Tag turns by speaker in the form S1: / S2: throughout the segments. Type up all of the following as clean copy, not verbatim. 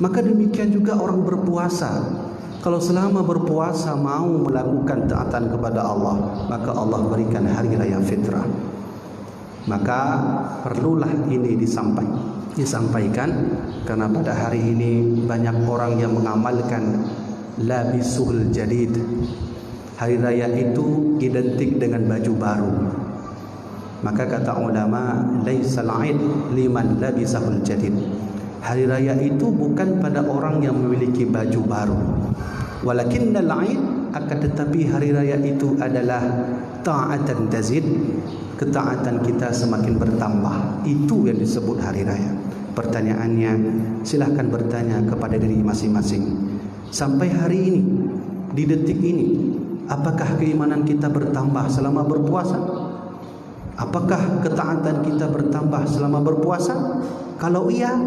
S1: Maka demikian juga orang berpuasa. Kalau selama berpuasa mau melakukan taatan kepada Allah, maka Allah berikan hari raya fitrah. Maka perlulah ini disampaikan karena pada hari ini banyak orang yang mengamalkan labisul jadid. Hari raya itu identik dengan baju baru. Maka kata ulama, laisal 'id liman labisahul jadid. Hari raya itu bukan pada orang yang memiliki baju baru. Walakinnal 'id, akan tetapi hari raya itu adalah ta'atan tazid, ketaatan kita semakin bertambah. Itu yang disebut hari raya. Pertanyaannya, silahkan bertanya kepada diri masing-masing. Sampai hari ini, di detik ini, apakah keimanan kita bertambah selama berpuasa? Apakah ketaatan kita bertambah selama berpuasa? Kalau iya,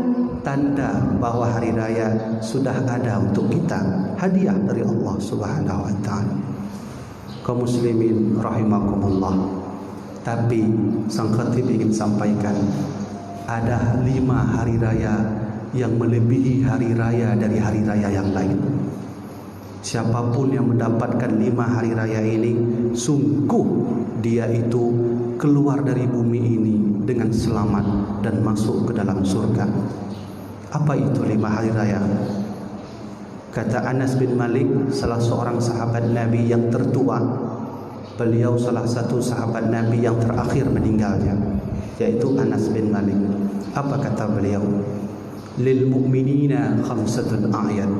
S1: tanda bahwa hari raya sudah ada untuk kita, hadiah dari Allah Subhanahu wa taala. Kaum muslimin rahimakumullah. Tapi sang khatib ingin sampaikan, ada 5 hari raya yang melebihi hari raya dari hari raya yang lain. Siapapun yang mendapatkan 5 hari raya ini, sungguh dia itu keluar dari bumi ini dengan selamat dan masuk ke dalam surga. Apa itu 5 hari raya? Kata Anas bin Malik, salah seorang sahabat Nabi yang tertua. Beliau salah satu sahabat Nabi yang terakhir meninggalnya, yaitu Anas bin Malik. Apa kata beliau? Lil mu'minina khamsatun a'yad.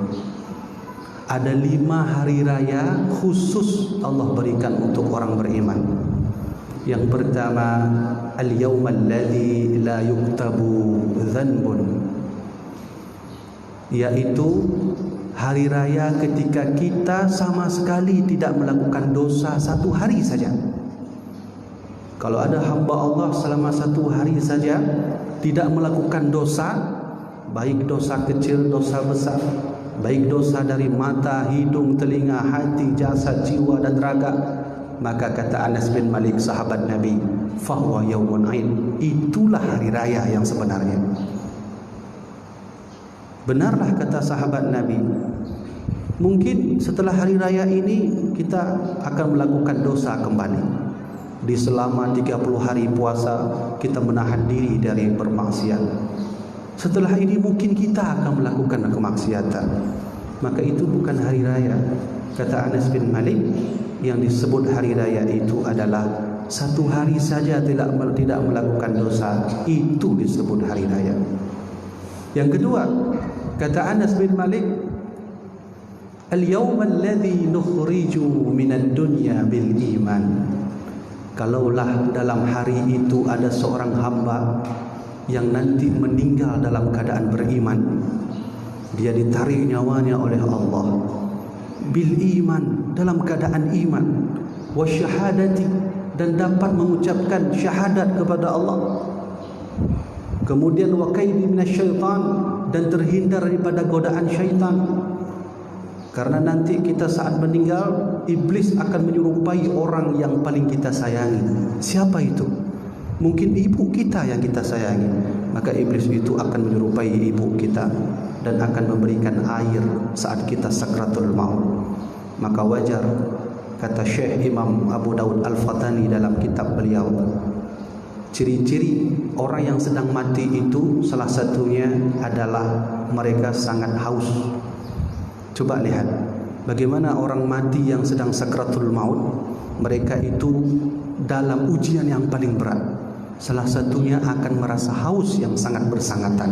S1: Ada 5 hari raya khusus Allah berikan untuk orang beriman. Yang pertama, al-yawmal ladzi la yuktabu dhanbun, yaitu hari raya ketika kita sama sekali tidak melakukan dosa 1 hari saja. Kalau ada hamba Allah selama 1 hari saja tidak melakukan dosa, baik dosa kecil, dosa besar, baik dosa dari mata, hidung, telinga, hati, jasad, jiwa dan raga, maka kata Anas bin Malik, sahabat Nabi, fahuwa yaumun aid, itulah hari raya yang sebenarnya. Benarlah kata sahabat Nabi, mungkin setelah hari raya ini kita akan melakukan dosa kembali. Di selama 30 hari puasa kita menahan diri dari bermaksiat. Setelah ini mungkin kita akan melakukan kemaksiatan. Maka itu bukan hari raya. Kata Anas bin Malik, yang disebut hari raya itu adalah 1 hari saja tidak melakukan dosa, itu disebut hari raya. Yang kedua, kata Anas bin Malik, al-yawm alladhi nukhriju minad dunya bil iman. Kalaulah dalam hari itu ada seorang hamba yang nanti meninggal dalam keadaan beriman, dia ditarik nyawanya oleh Allah bil iman, dalam keadaan iman, wasyahadati, dan dapat mengucapkan syahadat kepada Allah, kemudian wa kaidi minasyaitan, dan terhindar daripada godaan syaitan. Karena nanti kita saat meninggal, iblis akan menyerupai orang yang paling kita sayangi. Siapa itu? Mungkin ibu kita yang kita sayangi. Maka iblis itu akan menyerupai ibu kita dan akan memberikan air saat kita sakratul maut. Maka wajar, kata Syekh Imam Abu Daud Al-Fatani dalam kitab beliau, ciri-ciri orang yang sedang mati itu salah satunya adalah mereka sangat haus. Coba lihat bagaimana orang mati yang sedang sakratul maut, mereka itu dalam ujian yang paling berat. Salah satunya akan merasa haus yang sangat bersangatan.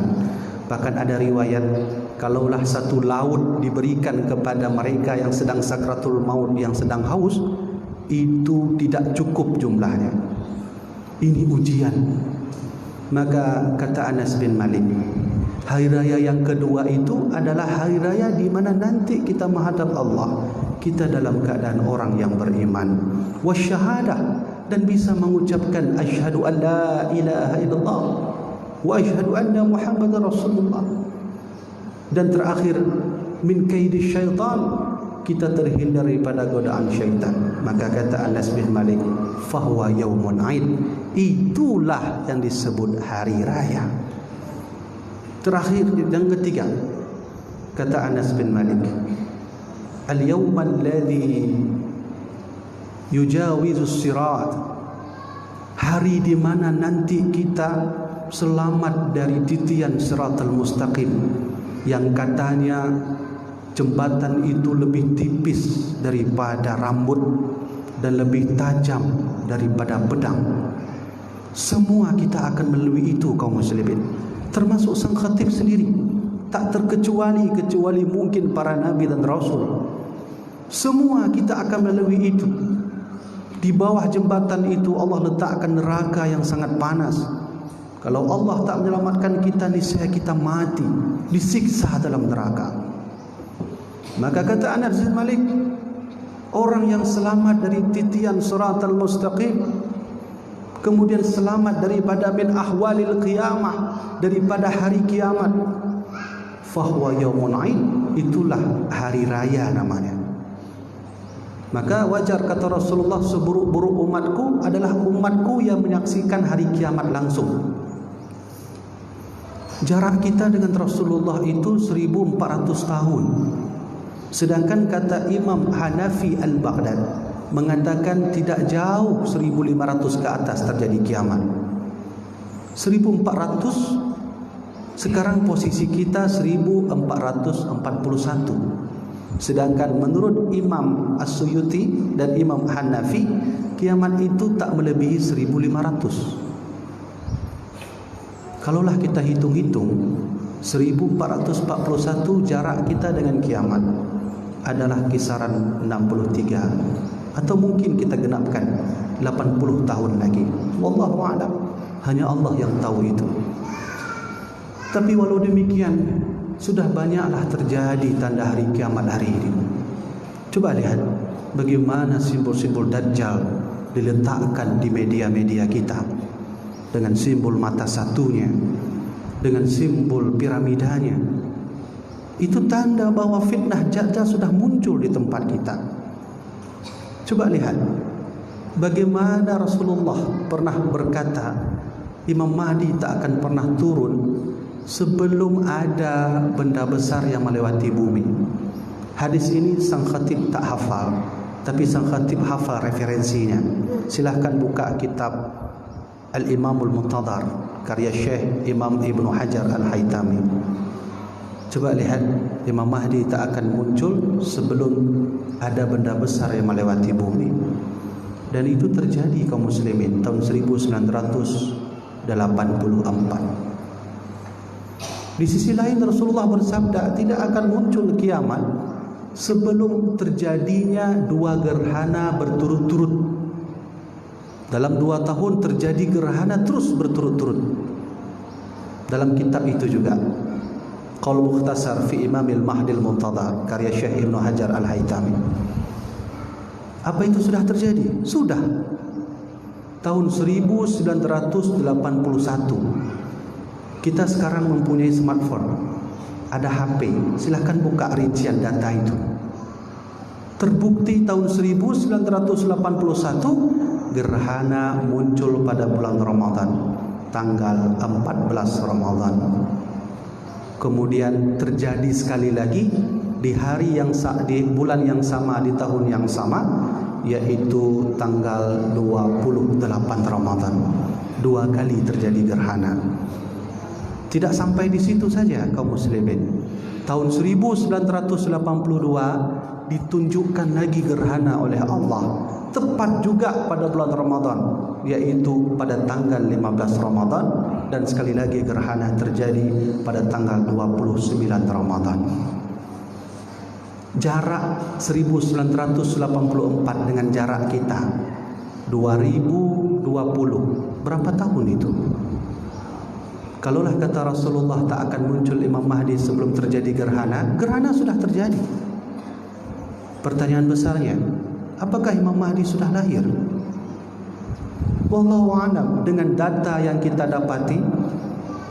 S1: Bahkan ada riwayat, kalaulah 1 laut diberikan kepada mereka yang sedang sakratul maut, yang sedang haus, itu tidak cukup jumlahnya. Ini ujian. Maka kata Anas bin Malik, hari raya yang kedua itu adalah hari raya di mana nanti kita menghadap Allah, kita dalam keadaan orang yang beriman, wasyahadah, dan bisa mengucapkan asyhadu an la ilaha illallah wa asyhadu anna muhammadar rasulullah. Dan terakhir, min kaidi syaitan, kita terhindar daripada godaan syaitan. Maka kata Anas bin Malik, fahuwa yaumun aid, itulah yang disebut hari raya. Terakhir, yang ketiga, Kata Anas bin Malik, al-yawma alladhi yujawizu sirat, hari di mana nanti kita selamat dari titian siratal mustaqim, yang katanya jembatan itu lebih tipis daripada rambut dan lebih tajam daripada pedang. Semua kita akan melalui itu, kaum muslimin, termasuk sang khatib sendiri. Tak terkecuali mungkin para nabi dan rasul. Semua kita akan melalui itu. Di bawah jembatan itu Allah letakkan neraka yang sangat panas. Kalau Allah tak menyelamatkan kita, niscaya kita mati, disiksa dalam neraka. Maka kata Anas bin Malik, orang yang selamat dari titian siratal mustaqim, kemudian selamat daripada min ahwalil qiyamah, daripada hari kiamat, fahuwa yaumun aid, itulah hari raya namanya. Maka wajar kata Rasulullah, seburuk-buruk umatku adalah umatku yang menyaksikan hari kiamat langsung. Jarak kita dengan Rasulullah itu 1400 tahun. Sedangkan kata Imam Hanafi Al-Baghdad mengatakan tidak jauh 1500 ke atas terjadi kiamat. 1400, sekarang posisi kita 1441. Sedangkan menurut Imam As-Suyuti dan Imam Hanafi, kiamat itu tak melebihi 1500. Kalaulah kita hitung-hitung, 1441 jarak kita dengan kiamat adalah kisaran 63, atau mungkin kita genapkan 80 tahun lagi. Wallahu a'lam. Hanya Allah yang tahu itu. Tapi walau demikian, sudah banyaklah terjadi tanda hari kiamat hari ini. Coba lihat bagaimana simbol-simbol Dajjal diletakkan di media-media kita, dengan simbol mata satunya, dengan simbol piramidanya. Itu tanda bahwa fitnah Dajjal sudah muncul di tempat kita. Coba lihat bagaimana Rasulullah pernah berkata, Imam Mahdi tak akan pernah turun sebelum ada benda besar yang melewati bumi. Hadis ini sang khatib tak hafal, tapi sang khatib hafal referensinya. Silahkan buka kitab Al-Imamul Muntadhar karya Syekh Imam Ibnu Hajar Al-Haytami. Coba lihat, Imam Mahdi tak akan muncul sebelum ada benda besar yang melewati bumi. Dan itu terjadi kaum muslimin tahun 1984. Di sisi lain Rasulullah bersabda, tidak akan muncul kiamat sebelum terjadinya 2 gerhana berturut-turut. Dalam 2 tahun terjadi gerhana terus berturut-turut. Dalam kitab itu juga, Qaul Mukhtasar fi Imamil Mahdil Muntadhar karya Syekh Ibnu Hajar Al-Haytami. Apa itu sudah terjadi? Sudah. Tahun 1981. Kita sekarang mempunyai smartphone, ada HP, silahkan buka rincian data itu. Terbukti tahun 1981 gerhana muncul pada bulan Ramadan, tanggal 14 Ramadan. Kemudian terjadi sekali lagi di hari yang di bulan yang sama, di tahun yang sama, yaitu tanggal 28 Ramadan. 2 kali terjadi gerhana. Tidak sampai di situ saja kaum muslimin. Tahun 1982 ditunjukkan lagi gerhana oleh Allah, tepat juga pada bulan Ramadan, yaitu pada tanggal 15 Ramadan, dan sekali lagi gerhana terjadi pada tanggal 29 Ramadan. Jarak 1984 dengan jarak kita 2020, berapa tahun itu? Kalaulah kata Rasulullah tak akan muncul Imam Mahdi sebelum terjadi gerhana, gerhana sudah terjadi. Pertanyaan besarnya, apakah Imam Mahdi sudah lahir? Wallahu a'lam. Dengan data yang kita dapati,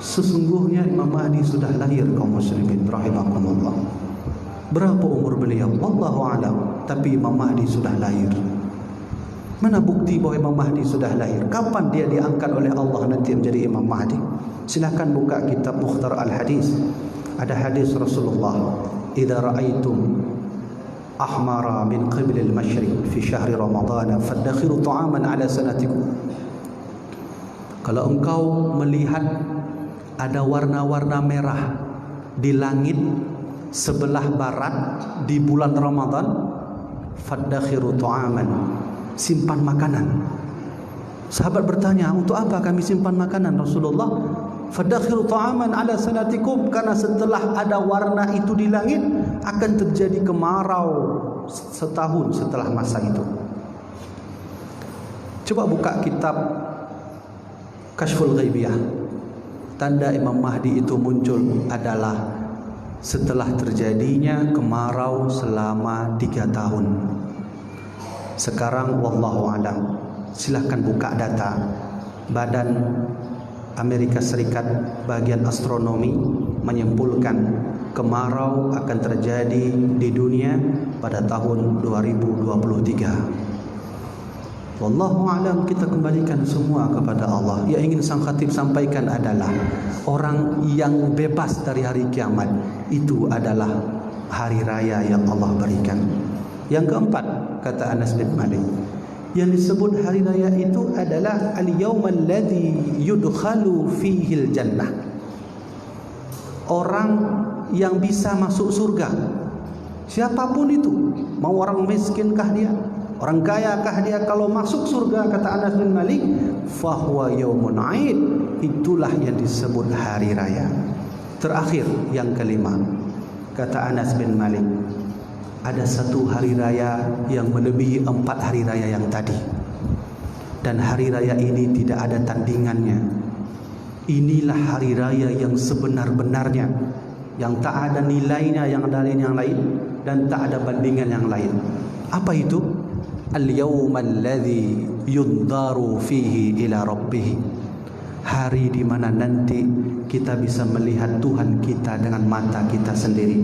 S1: sesungguhnya Imam Mahdi sudah lahir kaum muslimin rahimakumullah. Berapa umur beliau? Wallahu a'lam. Tapi Imam Mahdi sudah lahir. Mana bukti bahwa Imam Mahdi sudah lahir? Kapan dia diangkat oleh Allah nanti menjadi Imam Mahdi? Silakan buka kitab Mukhtar Al-Hadis Ada hadis Rasulullah, "Idza ra'aitum ahmara min qibli al-masyriq fi syahri Ramadan fadakhiru ta'aman ala sanatikum." Kalau engkau melihat ada warna-warna merah di langit sebelah barat di bulan Ramadan, fadakhiru ta'aman, simpan makanan. Sahabat bertanya, untuk apa kami simpan makanan Rasulullah? Fadakhiru ta'aman ala sanatikum, karena setelah ada warna itu di langit akan terjadi kemarau setahun setelah masa itu. Coba buka kitab Kashful Ghaibiyah. Tanda Imam Mahdi itu muncul adalah setelah terjadinya kemarau selama 3 tahun. Sekarang wallahu alam, silahkan buka data Badan Amerika Serikat bagian astronomi menyimpulkan kemarau akan terjadi di dunia pada tahun 2023. Wallahu alam, kita kembalikan semua kepada Allah. Yang ingin sang khatib sampaikan adalah orang yang bebas dari hari kiamat itu adalah hari raya yang Allah berikan. Yang keempat, kata Anas bin Malik, yang disebut hari raya itu adalah al-yawmal ladzi yudkhalu fihil jannah. Orang yang bisa masuk surga, siapapun itu, mau orang miskinkah dia, orang kayakah dia, kalau masuk surga, kata Anas bin Malik, fahuwa yaumun aid, itulah yang disebut hari raya. Terakhir, yang kelima, kata Anas bin Malik, ada satu hari raya yang melebihi 4 hari raya yang tadi, dan hari raya ini tidak ada tandingannya. Inilah hari raya yang sebenar-benarnya, yang tak ada nilainya yang lain dan tak ada bandingan yang lain. Apa itu? Al-yawmal ladzi yundaru fihi ila rabbih. Hari di mana nanti kita bisa melihat Tuhan kita dengan mata kita sendiri.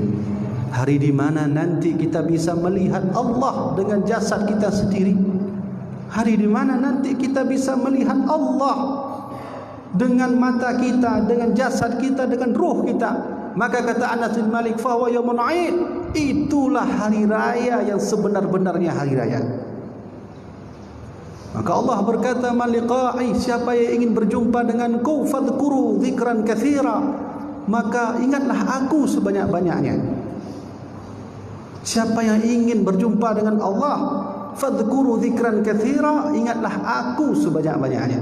S1: Hari di mana nanti kita bisa melihat Allah dengan jasad kita sendiri. Hari di mana nanti kita bisa melihat Allah dengan mata kita, dengan jasad kita, dengan ruh kita. Maka kata Anas bin Malik, fa huwa yaumun aid, itulah hari raya yang sebenar-benarnya hari raya. Maka Allah berkata, maliqa'i, siapa yang ingin berjumpa denganku, fadhkuru dzikran katsira, maka ingatlah aku sebanyak-banyaknya. Siapa yang ingin berjumpa dengan Allah, fadhkuru dzikran katsira, ingatlah aku sebanyak-banyaknya.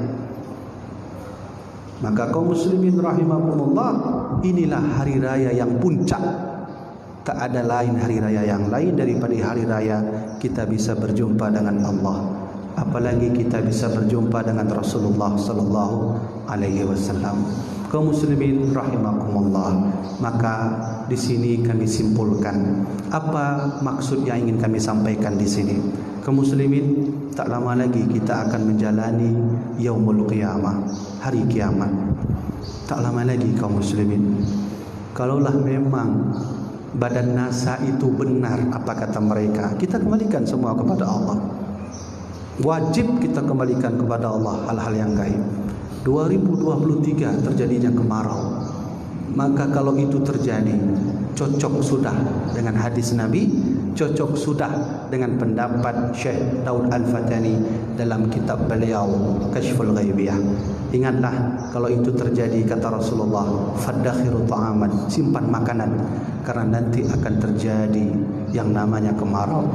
S1: Maka kaum muslimin rahimakumullah, inilah hari raya yang puncak. Tak ada lain hari raya yang lain daripada hari raya kita bisa berjumpa dengan Allah. Apalagi kita bisa berjumpa dengan Rasulullah sallallahu alaihi wasallam. Kaum muslimin rahimakumullah, maka di sini kami simpulkan apa maksud yang ingin kami sampaikan di sini. Kaum muslimin, tak lama lagi kita akan menjalani yaumul qiyamah, hari kiamat. Tak lama lagi kaum muslimin. Kalaulah memang badan NASA itu benar apa kata mereka, kita kembalikan semua kepada Allah. Wajib kita kembalikan kepada Allah hal-hal yang gaib. 2023 terjadinya kemarau. Maka kalau itu terjadi, cocok sudah dengan hadis Nabi, cocok sudah dengan pendapat Syekh Daud Al-Fatani dalam kitab beliau Kashful Ghaibiyah. Ingatlah kalau itu terjadi, kata Rasulullah, fadakhiru ta'aman, simpan makanan, karena nanti akan terjadi yang namanya kemarau.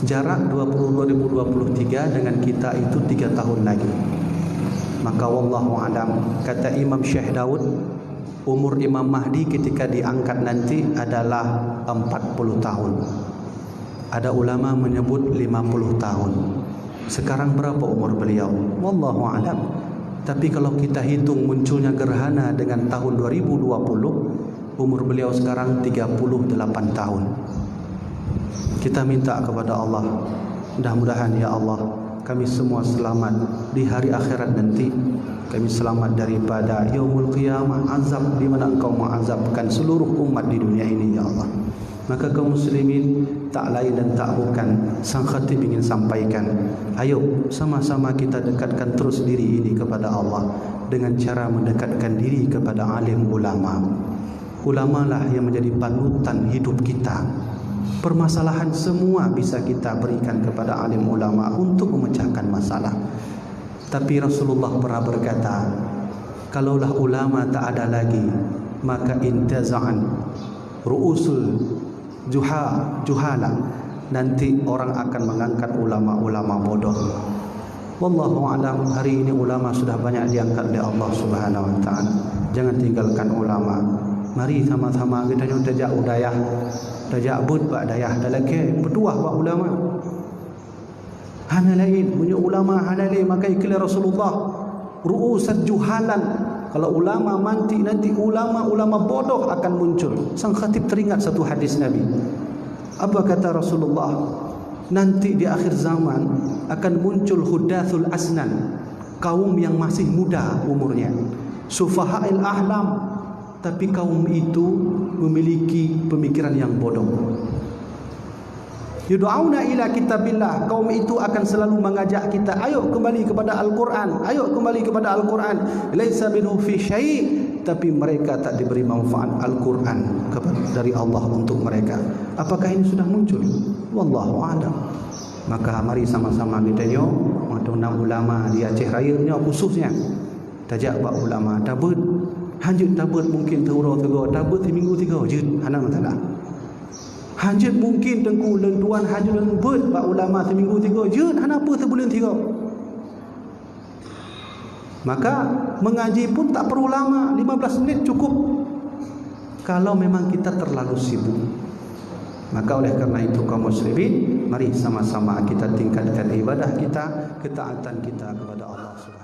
S1: Jarak 2023 dengan kita itu 3 tahun lagi. Maka wallahu alam, kata Imam Syekh Daud, umur Imam Mahdi ketika diangkat nanti adalah 40 tahun. Ada ulama menyebut 50 tahun. Sekarang berapa umur beliau? Wallahu alam. Tapi kalau kita hitung munculnya gerhana dengan tahun 2020, umur beliau sekarang 38 tahun. Kita minta kepada Allah, mudah-mudahan ya Allah, kami semua selamat di hari akhirat nanti. Kami selamat daripada yaumul qiyamah, azab di mana Engkau mengazabkan seluruh umat di dunia ini ya Allah. Maka kaum muslimin, tak lain dan tak bukan, sang khatib ingin sampaikan, ayo sama-sama kita dekatkan terus diri ini kepada Allah dengan cara mendekatkan diri kepada alim ulama. Ulama lah yang menjadi panutan hidup kita. Permasalahan semua bisa kita berikan kepada alim ulama untuk memecahkan masalah. Tapi Rasulullah pernah berkata, kalaulah ulama tak ada lagi, maka intaza'an ru'usul juhala, nanti orang akan mengangkat ulama-ulama bodoh. Wallahu a'lam. Hari ini ulama sudah banyak diangkat oleh Allah Subhanahu wa taala. Jangan tinggalkan ulama. Mari sama-sama kita tajak udayah, tajak bud bak dayah dalake bertuah bak ulama. Hana lain punya ulama hana lain makai kila Rasulullah ru'usat juhalan. Kalau ulama mati nanti ulama-ulama bodoh akan muncul. Sang khatib teringat satu hadis Nabi. Apa kata Rasulullah? Nanti di akhir zaman akan muncul hudathul asnan, kaum yang masih muda umurnya, sufaha'il ahlam, tapi kaum itu memiliki pemikiran yang bodoh. Yud'auna ila kitabillah, kaum itu akan selalu mengajak kita, ayo kembali kepada Al-Quran, ayo kembali kepada Al-Quran. Laisa minhu fi syai', tapi mereka tak diberi manfaat Al-Quran dari Allah untuk mereka. Apakah ini sudah muncul? Wallahu a'lam. Maka mari sama-sama kita yo mengenang ulama di Aceh Raya ni khususnya. Tajak bab ulama tabut, hanjut tabut mungkin terurau tego, tabut seminggu 3 je hana masalah. Hanjut mungkin tengku lentuan hanjut lembut bab ulama seminggu 3 je hana apa sebulan 3. Maka mengaji pun tak perlu lama, 15 minit cukup. Kalau memang kita terlalu sibuk. Maka oleh kerana itu kaum muslimin, mari sama-sama kita tingkatkan ibadah kita, ketaatan kita kepada Allah Subhanahu